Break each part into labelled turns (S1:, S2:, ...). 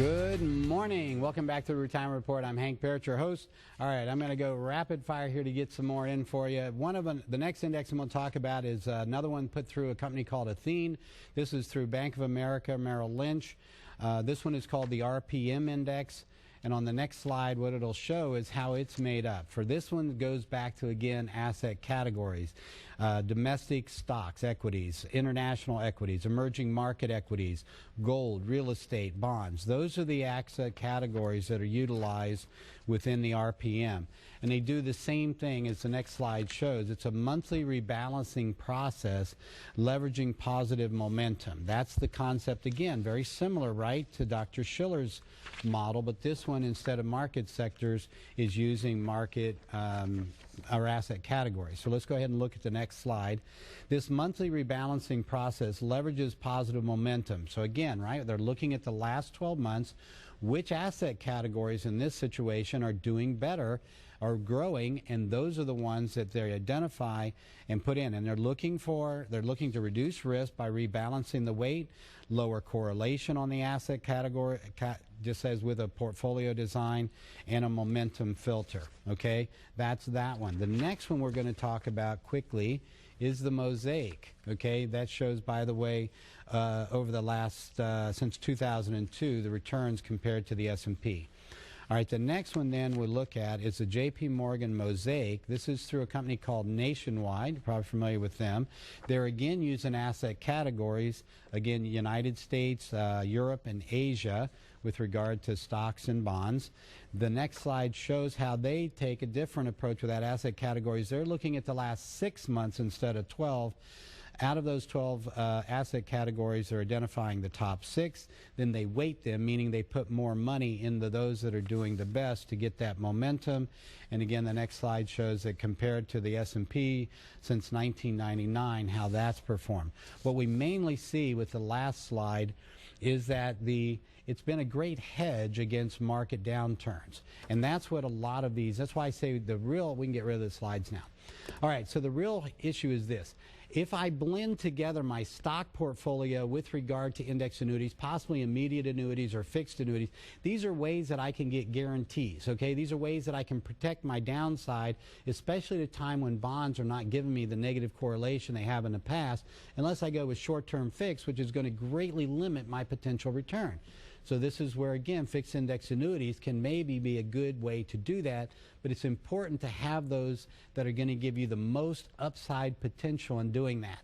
S1: Good morning. Welcome back to the Retirement Report. I'm Hank Parrott, your host. All right, I'm going to go rapid fire here to get some more in for you. One of them, the next index I'm going to talk about is another one put through a company called Athene. This is through Bank of America, Merrill Lynch. This one is called the RPM Index. And on the next slide, what it'll show is how it's made up. For this one, it goes back to, again, asset categories. Domestic stocks, equities, international equities, emerging market equities, gold, real estate, bonds. Those are the asset categories that are utilized within the RPM. And they do the same thing as the next slide shows. It's a monthly rebalancing process leveraging positive momentum. That's the concept, again, very similar, right, to Dr. Schiller's model, but this one, instead of market sectors, is using market or asset categories. So let's go ahead and look at the next slide. This monthly rebalancing process leverages positive momentum. So again, right, they're looking at the last 12 months, which asset categories in this situation are doing better, are growing, and those are the ones that they identify and put in. And they're looking to reduce risk by rebalancing the weight, lower correlation on the asset category, just as with a portfolio design, and a momentum filter. Okay, that's that one. The next one we're going to talk about quickly is the mosaic. Okay, that shows, by the way, over the last since 2002, the returns compared to the S&P. All right, the next one then we'll look at is the J.P. Morgan Mosaic. This is through a company called Nationwide. You're probably familiar with them. They're again using asset categories, again, United States, Europe, and Asia with regard to stocks and bonds. The next slide shows how they take a different approach with that asset categories. They're looking at the last 6 months instead of 12. Out of those 12 asset categories, they're identifying the top 6. Then they weight them, meaning they put more money into those that are doing the best to get that momentum. And again, the next slide shows that compared to the S&P since 1999, how that's performed. What we mainly see with the last slide is that it's been a great hedge against market downturns. And that's what a lot of these, that's why I say we can get rid of the slides now. All right, so the real issue is this. If I blend together my stock portfolio with regard to index annuities, possibly immediate annuities or fixed annuities, these are ways that I can get guarantees, okay? These are ways that I can protect my downside, especially at a time when bonds are not giving me the negative correlation they have in the past, unless I go with short-term fixed, which is going to greatly limit my potential return. So this is where, again, fixed index annuities can maybe be a good way to do that, but it's important to have those that are going to give you the most upside potential in doing that.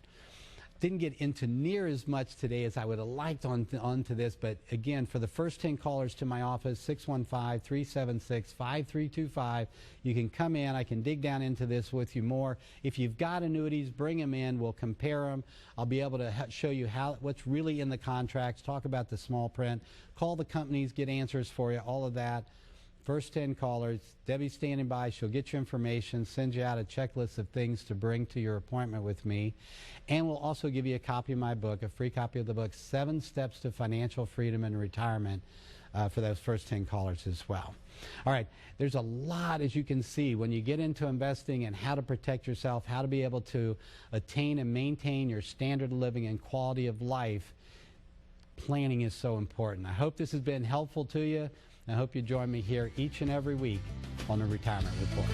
S1: Didn't get into near as much today as I would have liked onto this, but again, for the first 10 callers to my office, 615-376-5325, you can come in. I can dig down into this with you more. If you've got annuities, bring them in. We'll compare them. I'll be able to show you what's really in the contracts, talk about the small print, call the companies, get answers for you, all of that. First 10 callers, Debbie's standing by. She'll get you information, send you out a checklist of things to bring to your appointment with me. And we'll also give you a copy of my book, a free copy of the book, 7 Steps to Financial Freedom and Retirement, for those first 10 callers as well. All right, there's a lot, as you can see, when you get into investing and how to protect yourself, how to be able to attain and maintain your standard of living and quality of life. Planning is so important. I hope this has been helpful to you. I hope you join me here each and every week on the Retirement Report.